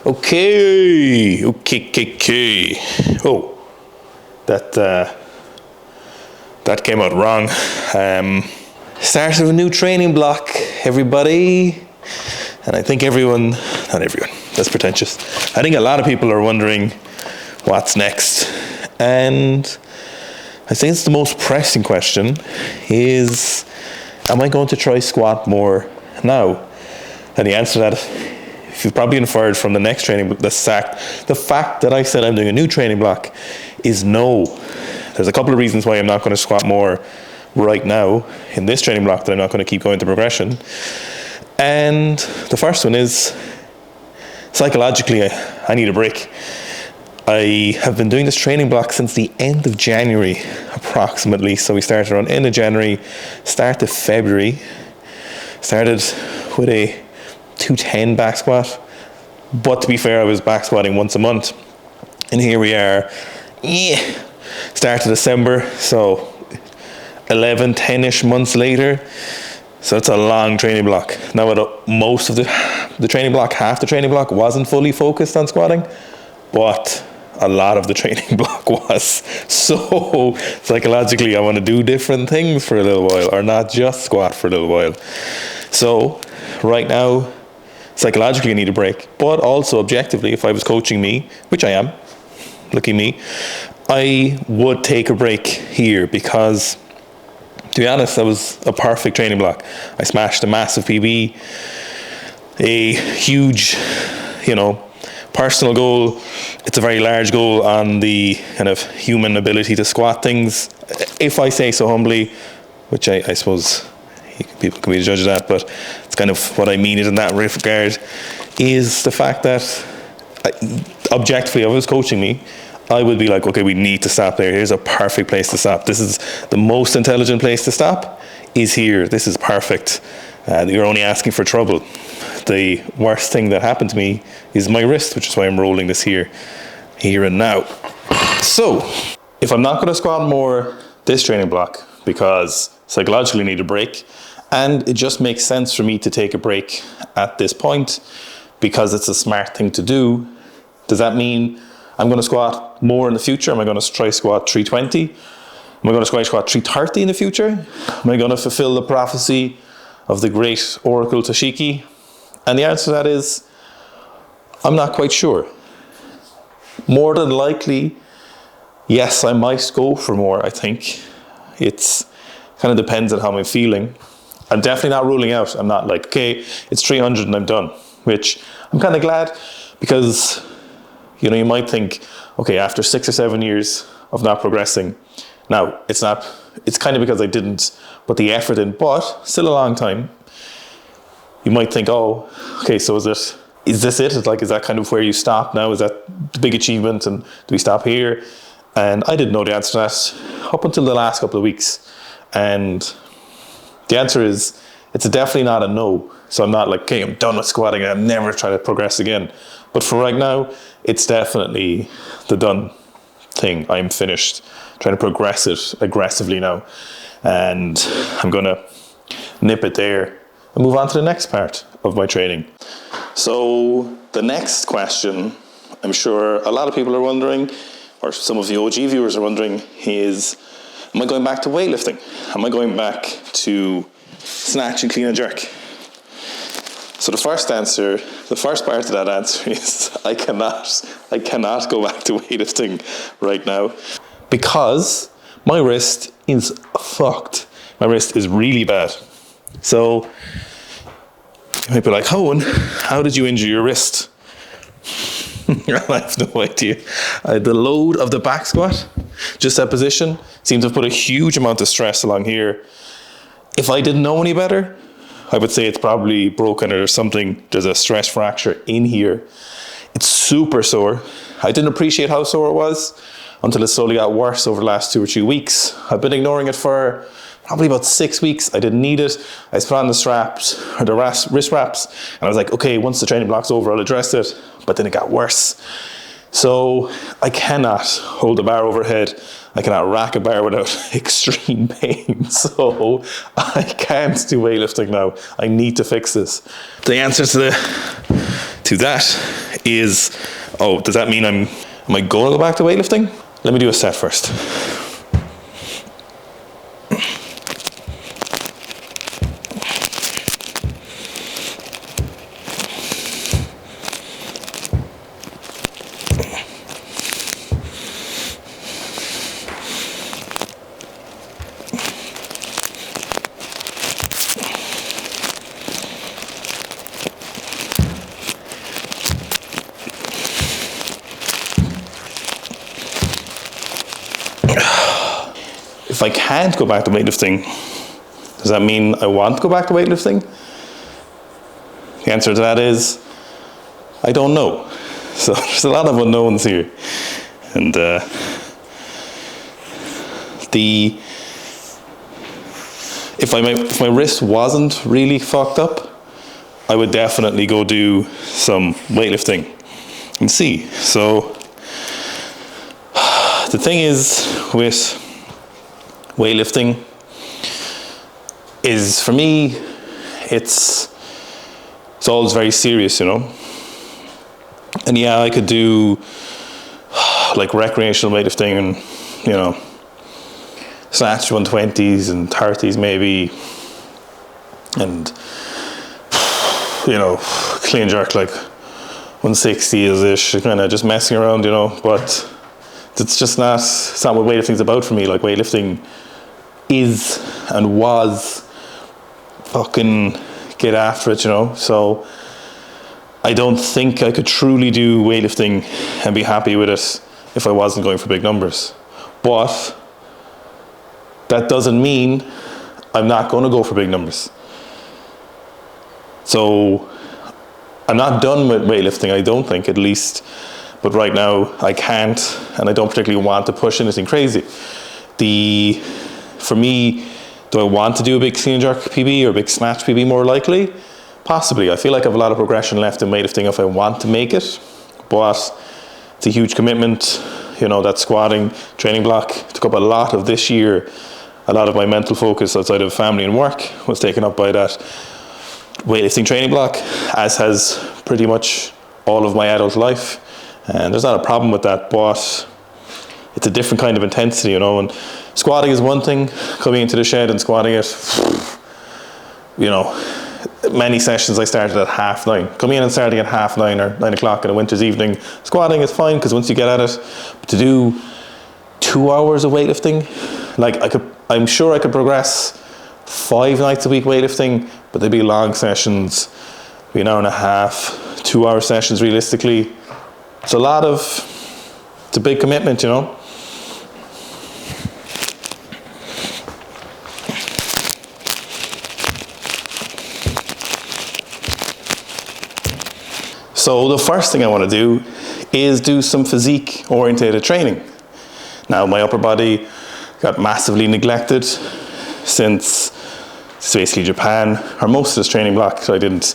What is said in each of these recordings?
Okay. Oh, that came out wrong. Start of a new training block, everybody. And I think not everyone, that's pretentious. I think a lot of people are wondering what's next. And I think it's the most pressing question is, am I going to try squat more now? And the answer to that, if you've probably inferred from the next training, the fact that I said I'm doing a new training block is no. There's a couple of reasons why I'm not going to squat more right now in this training block, that I'm not going to keep going to progression. And the first one is, psychologically, I need a break. I have been doing this training block since the end of January, approximately. So we started around end of January, start of February. Started with a 210 back squat. But to be fair, I was back squatting once a month. And here we are, start of December, so 11, 10-ish months later. So it's a long training block. Now, most of the training block, half the training block wasn't fully focused on squatting, but a lot of the training block was. So psychologically, I want to do different things for a little while, or not just squat for a little while. So right now, psychologically, I need a break, but also objectively, if I was coaching me, which I am, lucky me, I would take a break here because, to be honest, that was a perfect training block. I smashed a massive PB, a huge, personal goal. It's a very large goal on the kind of human ability to squat things. If I say so humbly, which I suppose people can be the judge of that, but it's kind of what I mean is in that regard, is the fact that objectively, if I was coaching me, I would be like, okay, we need to stop there. Here's a perfect place to stop. This is the most intelligent place to stop, is here. This is perfect. You're only asking for trouble. The worst thing that happened to me is my wrist, which is why I'm rolling this here and now. So, if I'm not going to squat more this training block, because psychologically I need a break, and it just makes sense for me to take a break at this point, because it's a smart thing to do, does that mean I'm going to squat more in the future? Am I going to try squat 320? Am I going to try squat 330 in the future? Am I going to fulfill the prophecy of the great Oracle Toshiki? And the answer to that is, I'm not quite sure. More than likely, yes, I might go for more, I think. It's kind of depends on how I'm feeling. I'm definitely not ruling out. I'm not like, okay, it's 300 and I'm done, which I'm kind of glad, because you might think, okay, after 6 or 7 years of not progressing, now it's kind of because I didn't put the effort in, but still a long time. You might think, oh, okay, so is this it? It's like, is that kind of where you stop now? Is that the big achievement? And do we stop here? And I didn't know the answer to that up until the last couple of weeks. And the answer is, it's definitely not a no. So I'm not like, okay, I'm done with squatting. I'll never try to progress again. But for right now, it's definitely the done thing. I'm finished trying to progress it aggressively now. And I'm going to nip it there and move on to the next part of my training. So the next question, I'm sure a lot of people are wondering, or some of the OG viewers are wondering, is, am I going back to weightlifting? Am I going back to snatch and clean and jerk? So the first part of that answer is I cannot go back to weightlifting right now, because my wrist is fucked. My wrist is really bad. So you might be like, Owen, how did you injure your wrist? I have no idea. The load of the back squat, just that position, seems to have put a huge amount of stress along here. If I didn't know any better, I would say it's probably broken or something. There's a stress fracture in here. It's super sore. I didn't appreciate how sore it was until it slowly got worse over the last 2 or 3 weeks. I've been ignoring it for probably about 6 weeks. I didn't need it. I just put on the straps, or the wrist wraps, and I was like, okay, once the training block's over, I'll address it. But then it got worse. So I cannot hold the bar overhead. I cannot rack a bar without extreme pain. So I can't do weightlifting now. I need to fix this. The answer to to that is, oh, does that mean am I going to go back to weightlifting? Let me do a set first. If I can't go back to weightlifting, does that mean I want to go back to weightlifting? The answer to that is, I don't know. So there's a lot of unknowns here. And if my wrist wasn't really fucked up, I would definitely go do some weightlifting and see. So the thing is with weightlifting is, for me, it's always very serious, you know. And yeah, I could do like recreational weightlifting and, you know, snatch 120s and 30s maybe, and, you know, clean jerk like 160s-ish, kind of just messing around, you know. But it's not what weightlifting's about for me. Like, weightlifting is and was fucking get after it, you know. So I don't think I could truly do weightlifting and be happy with it if I wasn't going for big numbers. But that doesn't mean I'm not going to go for big numbers. So I'm not done with weightlifting, I don't think, at least. But right now I can't, and I don't particularly want to push anything crazy. For me, do I want to do a big clean and jerk PB or a big snatch PB more likely? Possibly. I feel like I have a lot of progression left in weightlifting if I want to make it, but it's a huge commitment. You know, that squatting training block took up a lot of this year. A lot of my mental focus outside of family and work was taken up by that weightlifting training block, as has pretty much all of my adult life. And there's not a problem with that, but it's a different kind of intensity, you know. And squatting is one thing, coming into the shed and squatting it, you know, many sessions I started at 9:30. Coming in and starting at 9:30 or 9 o'clock on a winter's evening, squatting is fine because once you get at it. But to do 2 hours of weightlifting, like I'm sure I could progress 5 nights a week weightlifting, but they'd be long sessions, be an hour and a half, 2 hour sessions realistically. It's a big commitment, you know. So the first thing I want to do is do some physique orientated training. Now, my upper body got massively neglected since basically Japan, or most of this training block. So I didn't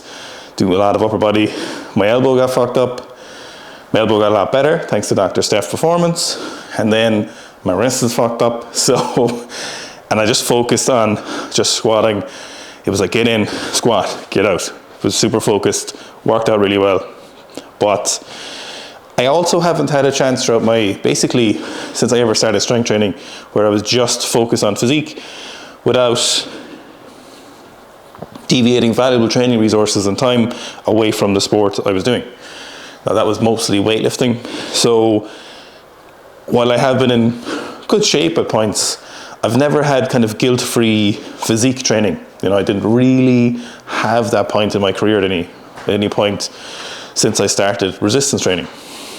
do a lot of upper body. My elbow got fucked up. My elbow got a lot better thanks to Dr. Steph Performance, and then my wrist is fucked up. So, and I just focused on just squatting. It was like, get in, squat, get out. It was super focused, worked out really well. But I also haven't had a chance throughout basically since I ever started strength training, where I was just focused on physique without deviating valuable training resources and time away from the sport I was doing. Now, that was mostly weightlifting. So while I have been in good shape at points, I've never had kind of guilt-free physique training. You know, I didn't really have that point in my career at any point since I started resistance training.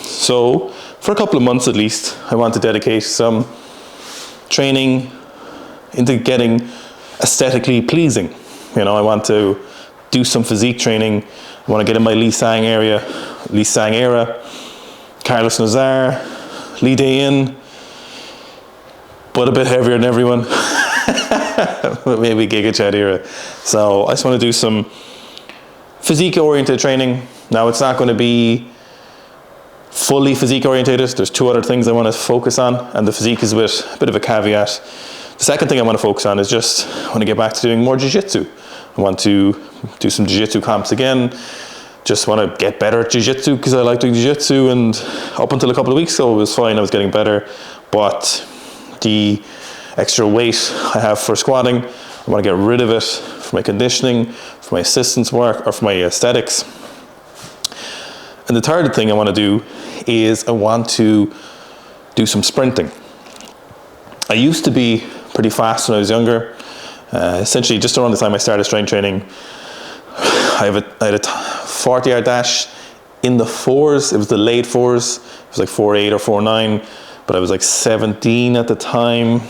So for a couple of months at least, I want to dedicate some training into getting aesthetically pleasing. You know, I want to do some physique training. I want to get in my Lee Sang era, Carlos Nazar, Lee Day-In, but a bit heavier than everyone. Maybe Giga Chad era. So I just want to do some physique oriented training. Now, it's not going to be fully physique orientated. There's 2 other things I want to focus on, and the physique is with a bit of a caveat. The second thing I want to focus on is I want to get back to doing more jiu-jitsu. I want to do some jiu-jitsu comps again, just want to get better at jiu-jitsu because I like doing jiu-jitsu, and up until a couple of weeks ago it was fine, I was getting better, but the extra weight I have for squatting, I want to get rid of it for my conditioning, for my assistance work, or for my aesthetics. And the third thing I want to do is I want to do some sprinting. I used to be pretty fast when I was younger. Essentially, just around the time I started strength training, I had a 40-yard dash in the fours. It was the late fours. It was like 4.8 or 4.9, but I was like 17 at the time,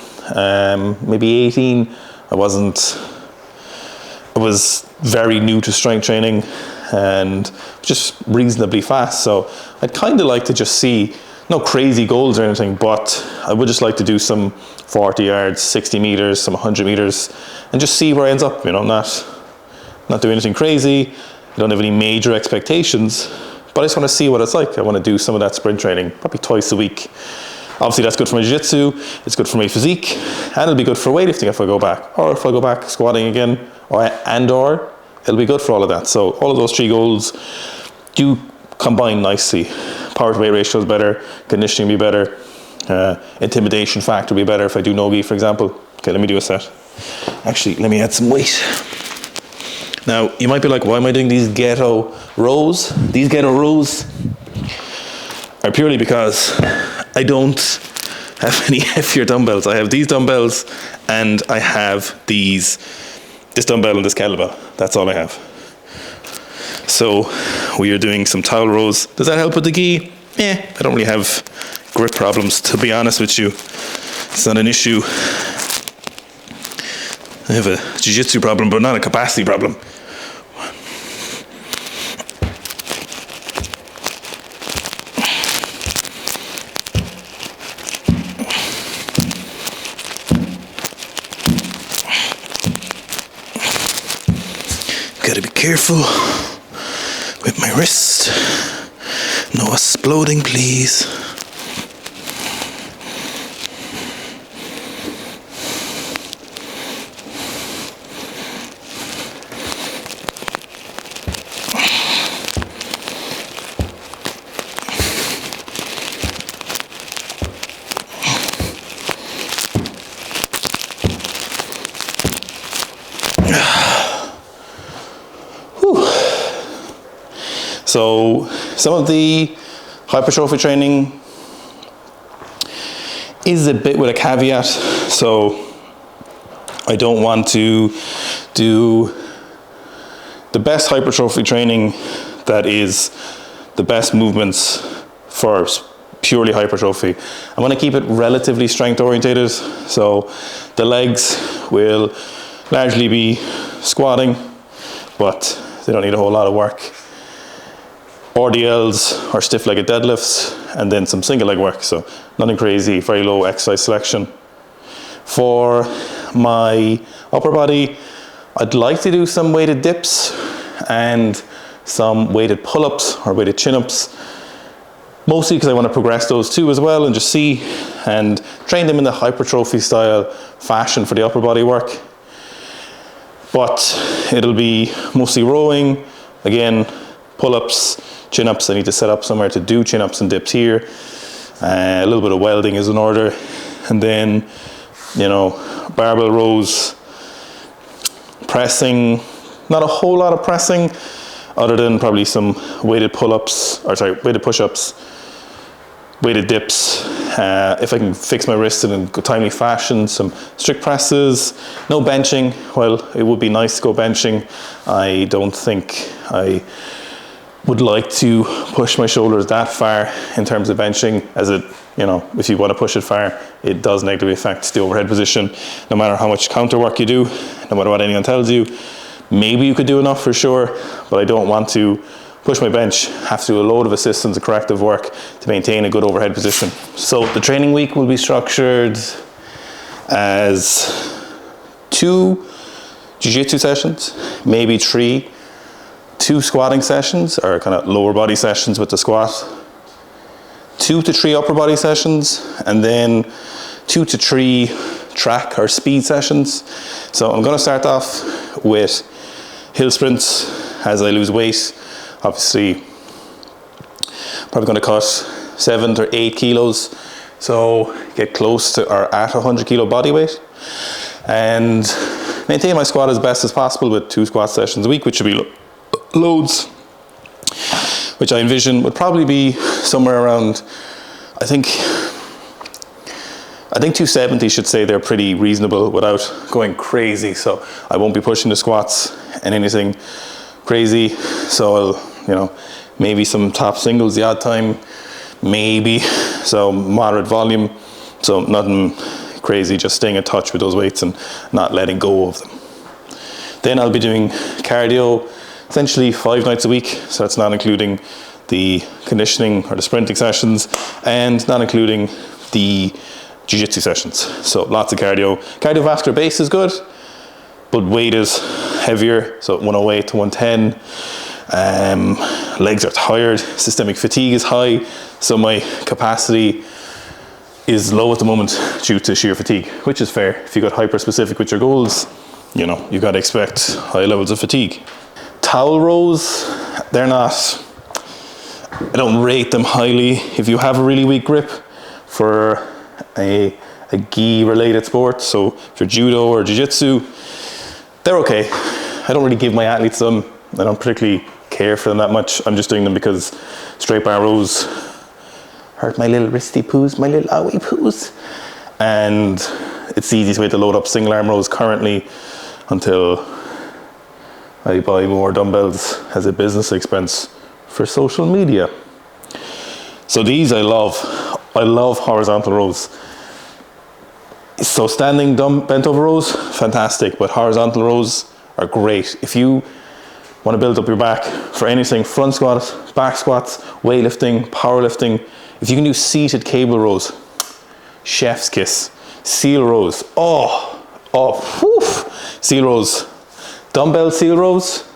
maybe 18. I was very new to strength training and just reasonably fast. So I'd kind of like to just see, no crazy goals or anything, but I would just like to do some 40 yards, 60 meters, some 100 meters, and just see where it ends up. You know, not do anything crazy. I don't have any major expectations, but I just want to see what it's like. I want to do some of that sprint training, probably twice a week. Obviously that's good for my jiu-jitsu, it's good for my physique, and it'll be good for weightlifting if I go back, or if I go back squatting again, or it'll be good for all of that. So all of those three goals do combine nicely. Power to weight ratio is better, conditioning will be better, intimidation factor will be better if I do no-gi, for example. Okay, let me do a set. Actually, let me add some weight. Now, you might be like, why am I doing these ghetto rows? These ghetto rows are purely because I don't have any heavier dumbbells. I have these dumbbells and I have this dumbbell and this kettlebell. That's all I have. So we are doing some towel rows. Does that help with the gi? I don't really have grip problems, to be honest with you. It's not an issue. I have a jiu-jitsu problem, but not a capacity problem. Gotta be careful with my wrist. No exploding, please. So some of the hypertrophy training is a bit with a caveat. So I don't want to do the best hypertrophy training that is the best movements for purely hypertrophy. I want to keep it relatively strength orientated. So the legs will largely be squatting, but they don't need a whole lot of work. RDLs or stiff-legged deadlifts, and then some single leg work. So nothing crazy, very low exercise selection. For my upper body, I'd like to do some weighted dips and some weighted pull-ups or weighted chin-ups, mostly because I want to progress those two as well and just see and train them in the hypertrophy style fashion for the upper body work. But it'll be mostly rowing, again, pull-ups, chin-ups. I need to set up somewhere to do chin-ups and dips here. A little bit of welding is in order. And then, you know, barbell rows, pressing, not a whole lot of pressing, other than probably some weighted pull-ups, or sorry, weighted push-ups, weighted dips. If I can fix my wrist in a timely fashion, some strict presses, no benching. Well, it would be nice to go benching. I don't think I would like to push my shoulders that far in terms of benching, as it, you know, if you want to push it far, it does negatively affect the overhead position. No matter how much counter work you do, no matter what anyone tells you, maybe you could do enough for sure, but I don't want to push my bench, have to do a load of assistance and corrective work to maintain a good overhead position. So the training week will be structured as 2 jiu-jitsu sessions, maybe 3, 2 squatting sessions, or kind of lower body sessions with the squat, 2 to 3 upper body sessions, and then 2 to 3 track or speed sessions. So I'm going to start off with hill sprints as I lose weight. Obviously, probably going to cut 7 to 8 kilos, so get close to or at 100 kilo body weight, and maintain my squat as best as possible with 2 squat sessions a week, which should be loads, which I envision would probably be somewhere around, I think 270 should say they're pretty reasonable without going crazy. So I won't be pushing the squats and anything crazy. So I'll, maybe some top singles the odd time, maybe. So moderate volume. So nothing crazy, just staying in touch with those weights and not letting go of them. Then I'll be doing cardio essentially 5 nights a week. So that's not including the conditioning or the sprinting sessions, and not including the jiu-jitsu sessions. So lots of cardio. Cardiovascular base is good, but weight is heavier. So 108 to 110. Legs are tired. Systemic fatigue is high. So my capacity is low at the moment due to sheer fatigue, which is fair. If you got hyper specific with your goals, you got to expect high levels of fatigue. Towel rows, I don't rate them highly. If you have a really weak grip for a gi related sport, so if you're judo or jiu-jitsu, they're okay. I don't really give my athletes them. I don't particularly care for them that much. I'm just doing them because straight bar rows hurt my little wristy poos, my little owie poos. And it's the easiest way to load up single arm rows currently until I buy more dumbbells as a business expense for social media. So these I love horizontal rows. So standing bent over rows, fantastic, but horizontal rows are great. If you want to build up your back for anything, front squats, back squats, weightlifting, powerlifting, if you can do seated cable rows, chef's kiss. Seal rows, seal rows. Dumbbell seal rows,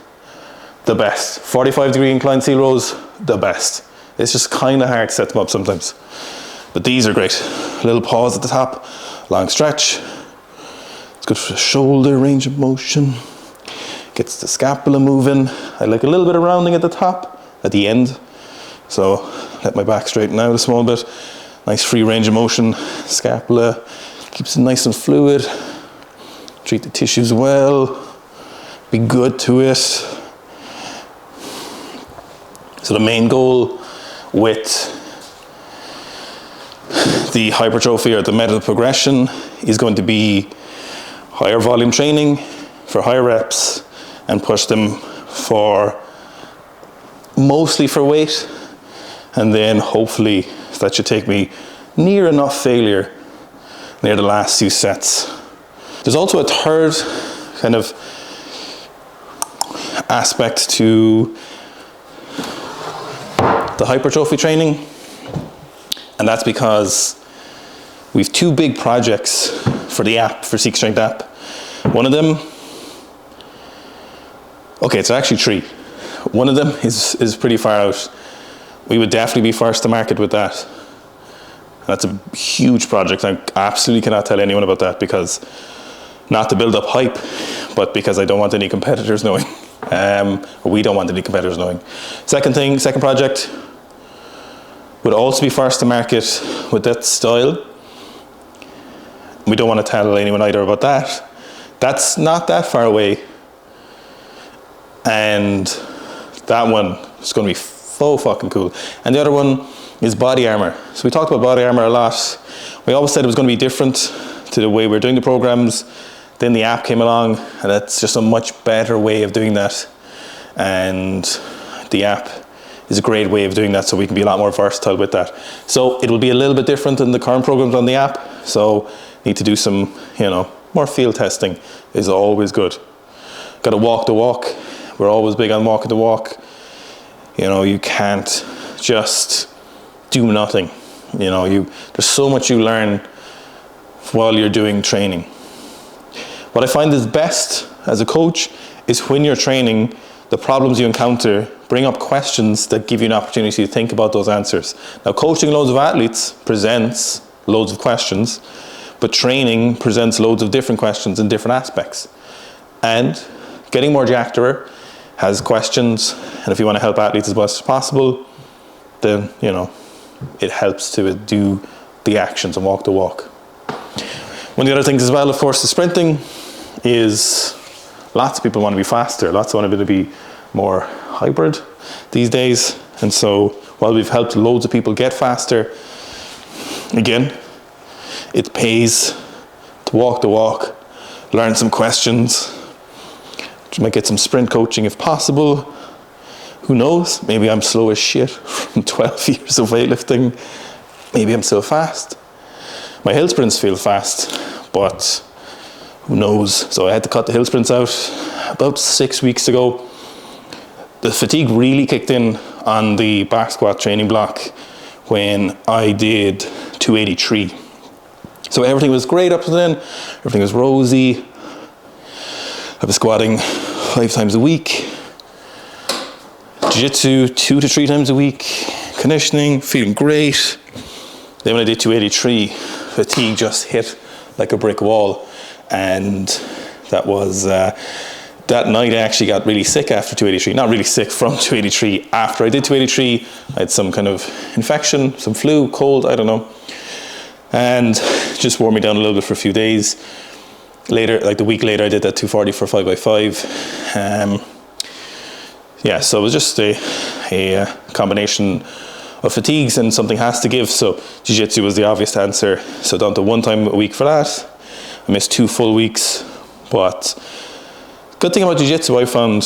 the best. 45-degree inclined seal rows, the best. It's just kind of hard to set them up sometimes. But these are great. A little pause at the top, long stretch. It's good for the shoulder range of motion. Gets the scapula moving. I like a little bit of rounding at the top, at the end. So let my back straighten out a small bit. Nice free range of motion. Scapula keeps it nice and fluid. Treat the tissues well. Be good to it. So the main goal with the hypertrophy or the method of progression is going to be higher volume training for higher reps and push them mostly for weight, and then hopefully that should take me near enough failure near the last few sets. There's also a third kind of aspect to the hypertrophy training, and that's because we've 2 big projects for the app, for Seek Strength app. One of them, it's actually 3. One of them is pretty far out. We would definitely be first to market with that. That's a huge project. I absolutely cannot tell anyone about that, because not to build up hype, but because I don't want any competitors knowing. Or we don't want any competitors knowing. Second project would also be first to market with that style. We don't want to tell anyone either about that. That's not that far away. And that one is going to be so fucking cool. And the other one is body armor. So we talked about body armor a lot. We always said it was going to be different to the way we're doing the programs. Then the app came along, and that's just a much better way of doing that. And the app is a great way of doing that, so we can be a lot more versatile with that. So it will be a little bit different than the current programs on the app. So need to do some, more field testing is always good. Got to walk the walk. We're always big on walking the walk. You can't just do nothing. There's so much you learn while you're doing training. What I find is best as a coach is when you're training, the problems you encounter bring up questions that give you an opportunity to think about those answers. Now, coaching loads of athletes presents loads of questions, but training presents loads of different questions in different aspects. And getting more jackeder, has questions, and if you want to help athletes as much as possible, then, you know, it helps to do the actions and walk the walk. One of the other things as well, of course, the sprinting is lots of people want to be faster. Lots want to be more hybrid these days. And so while we've helped loads of people get faster, again, it pays to walk the walk, learn some questions. You might get some sprint coaching if possible. Who knows? Maybe I'm slow as shit from 12 years of weightlifting. Maybe I'm still fast. My hill sprints feel fast, but who knows? So I had to cut the hill sprints out about 6 weeks ago. The fatigue really kicked in on the back squat training block when I did 283. So everything was great up to then. Everything was rosy. I was squatting 5 times a week. Jiu-jitsu 2 to 3 times a week. Conditioning, feeling great. Then when I did 283, fatigue just hit like a brick wall. And that was, that night I actually got really sick after 283. Not really sick from 283. After I did 283, I had some kind of infection, some flu, cold, I don't know. And just wore me down a little bit for a few days. Later, like the week later, I did that 240 for 5x5. Yeah, so it was just a combination of fatigues, and something has to give. So jiu-jitsu was the obvious answer. So down to 1 time a week for that. I missed 2 full weeks. But good thing about jiu-jitsu, I found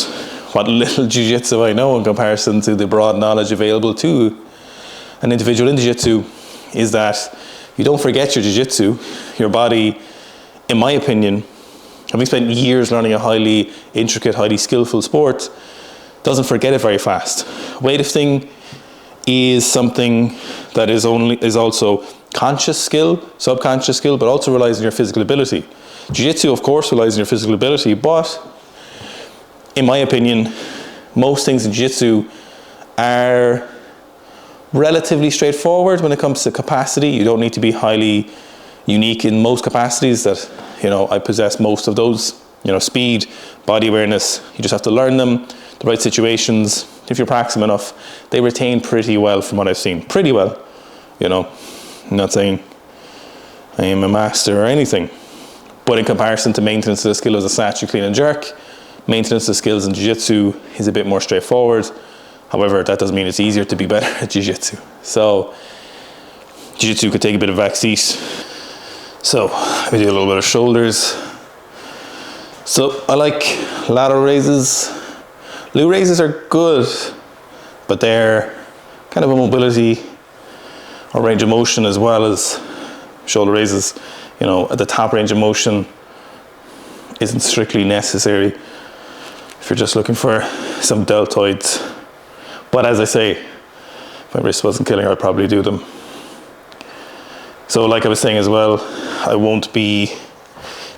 what little jiu-jitsu I know in comparison to the broad knowledge available to an individual in jiu-jitsu is that you don't forget your jiu-jitsu. Your body, in my opinion, having spent years learning a highly intricate, highly skillful sport, doesn't forget it very fast. Weightlifting is something that is also conscious skill, subconscious skill, but also relies on your physical ability. Jiu-jitsu, of course, relies on your physical ability, but in my opinion, most things in jiu-jitsu are relatively straightforward when it comes to capacity. You don't need to be highly unique in most capacities that, you know, I possess most of those. You know, speed, body awareness, you just have to learn them, the right situations. If you practice them enough, they retain pretty well from what I've seen. Pretty well, you know. I'm not saying I am a master or anything, but in comparison to maintenance of the skill as a snatch, clean and jerk, maintenance of skills in jiu-jitsu is a bit more straightforward. However, that doesn't mean it's easier to be better at jiu-jitsu. So jiu-jitsu could take a bit of backseat. So we do a little bit of shoulders. So I like lateral raises. Glute raises are good, but they're kind of a mobility or range of motion as well as shoulder raises. You know, at the top range of motion isn't strictly necessary if you're just looking for some deltoids. But as I say, if my wrist wasn't killing, I'd probably do them. So like I was saying as well, I won't be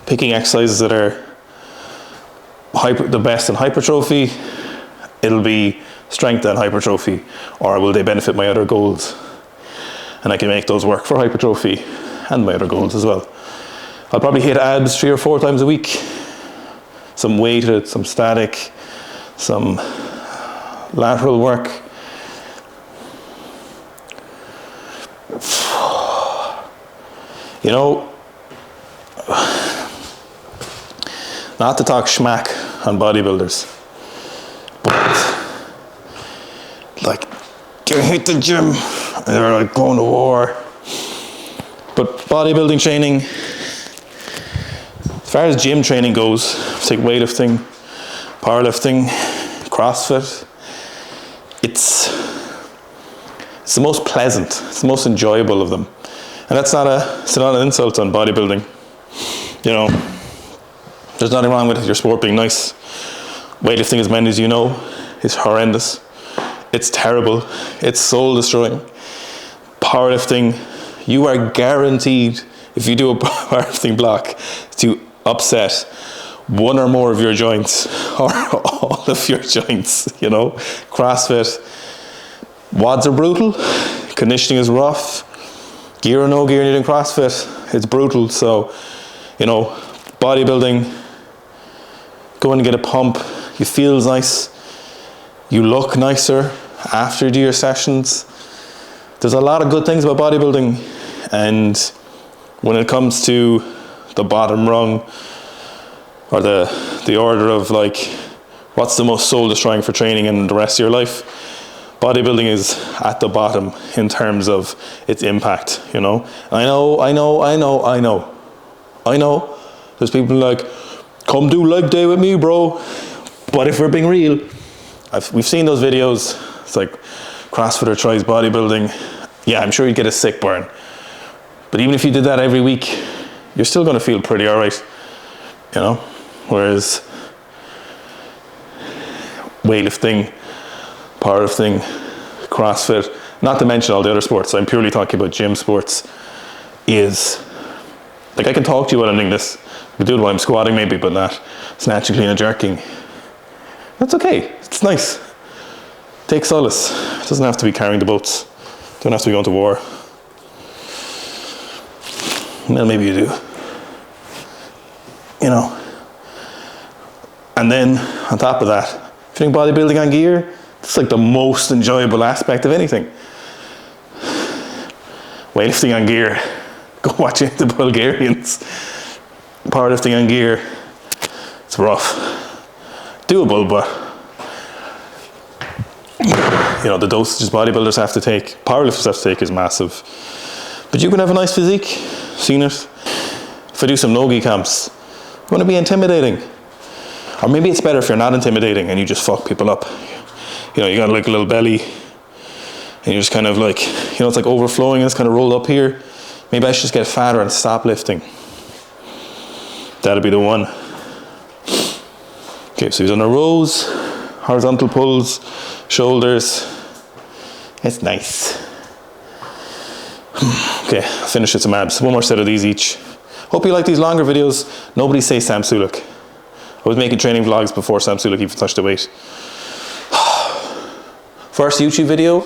picking exercises that are the best in hypertrophy. It'll be strength and hypertrophy, or will they benefit my other goals? And I can make those work for hypertrophy and my other goals as well. I'll probably hit abs 3 or 4 times a week. Some weighted, some static, some lateral work. You know, not to talk schmack on bodybuilders, but like they hit the gym and they're like going to war. But bodybuilding training, as far as gym training goes, take weightlifting, powerlifting, CrossFit, it's the most pleasant, it's the most enjoyable of them. And that's not an insult on bodybuilding. You know, there's nothing wrong with your sport being nice. Weightlifting, as many as you know, is horrendous. It's terrible. It's soul destroying. Powerlifting, you are guaranteed, if you do a powerlifting block, to upset 1 or more of your joints or all of your joints. You know, CrossFit, WODs are brutal, conditioning is rough, gear or no gear needed in CrossFit, it's brutal. So, you know, bodybuilding, go in and get a pump, it feels nice, You look nicer after you do your sessions. There's a lot of good things about bodybuilding, and when it comes to the bottom rung, or the order of like what's the most soul destroying for training in the rest of your life, bodybuilding is at the bottom in terms of its impact, you know. I know there's people like, come do leg day with me, bro. But if we're being real, we've seen those videos. It's like CrossFitter tries bodybuilding. Yeah, I'm sure you'd get a sick burn, but even if you did that every week, you're still going to feel pretty all right, you know. Whereas weightlifting, powerlifting, CrossFit, not to mention all the other sports, I'm purely talking about gym sports, is like, I can talk to you while I'm doing this. I can do it while I'm squatting maybe, but not snatching, clean and jerking. That's okay. It's nice. Take solace. It doesn't have to be carrying the boats. Don't have to be going to war. Well, maybe you do. You know. And then, on top of that, if you're doing bodybuilding on gear, it's like the most enjoyable aspect of anything. Weightlifting on gear, go watch the Bulgarians. Powerlifting on gear, it's rough. Doable, but you know, the dosages bodybuilders have to take, powerlifters have to take is massive. But you can have a nice physique, seen it. If I do some no-gi camps, you want to be intimidating. Or maybe it's better if you're not intimidating and you just fuck people up. You know, you got like a little belly and you're just kind of like, you know, it's like overflowing and it's kind of rolled up here. Maybe I should just get fatter and stop lifting. That'll be the one. Okay, so he's on the rows, horizontal pulls, shoulders. It's nice. Okay, I'll finish with some abs. One more set of these each. Hope you like these longer videos. Nobody say Sam Sulek. I was making training vlogs before Sam Sulek even touched the weight. First YouTube video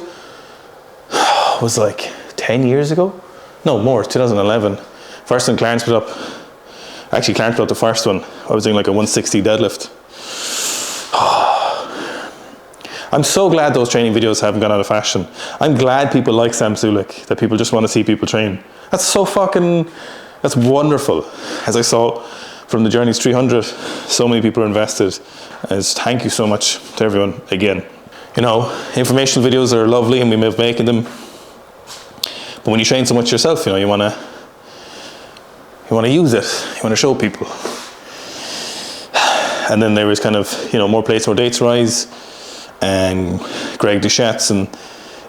was like 10 years ago? No, more, 2011. First one Clarence put up. Actually, Clarence put up the first one. I was doing like a 160 deadlift. I'm so glad those training videos haven't gone out of fashion. I'm glad people like Sam Sulek, that people just want to see people train. That's so fucking, that's wonderful. As I saw from the Journeys 300, so many people are invested. And thank you so much to everyone again. You know, informational videos are lovely and we love making them. But when you train so much yourself, you know, you want to use it. You want to show people. And then there was kind of, you know, more Playstore dates rise, and Greg Duchatz, and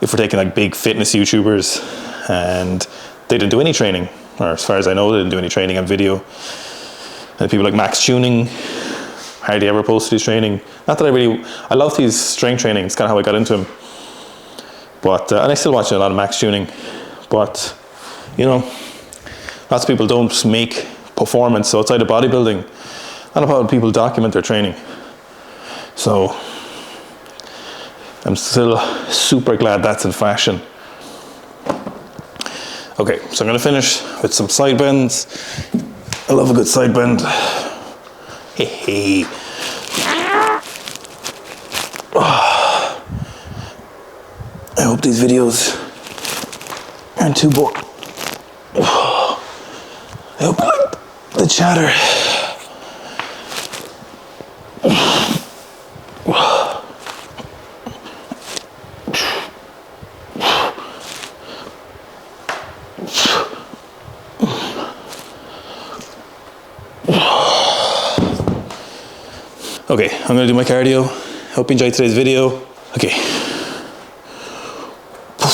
if we're taking like big fitness YouTubers, and they didn't do any training, or as far as I know, they didn't do any training on video. And people like Max Tuning hardly ever posted his training. Not that I love his strength training. It's kind of how I got into him. But and I still watch a lot of Max Tuning. But you know, lots of people don't make performance outside of bodybuilding. Not about people document their training. So I'm still super glad that's in fashion. Okay, so I'm going to finish with some side bends. I love a good side bend. Hey, hey. I hope these videos aren't too boring. I hope I like the chatter. Okay, I'm gonna do my cardio. Hope you enjoyed today's video. Okay,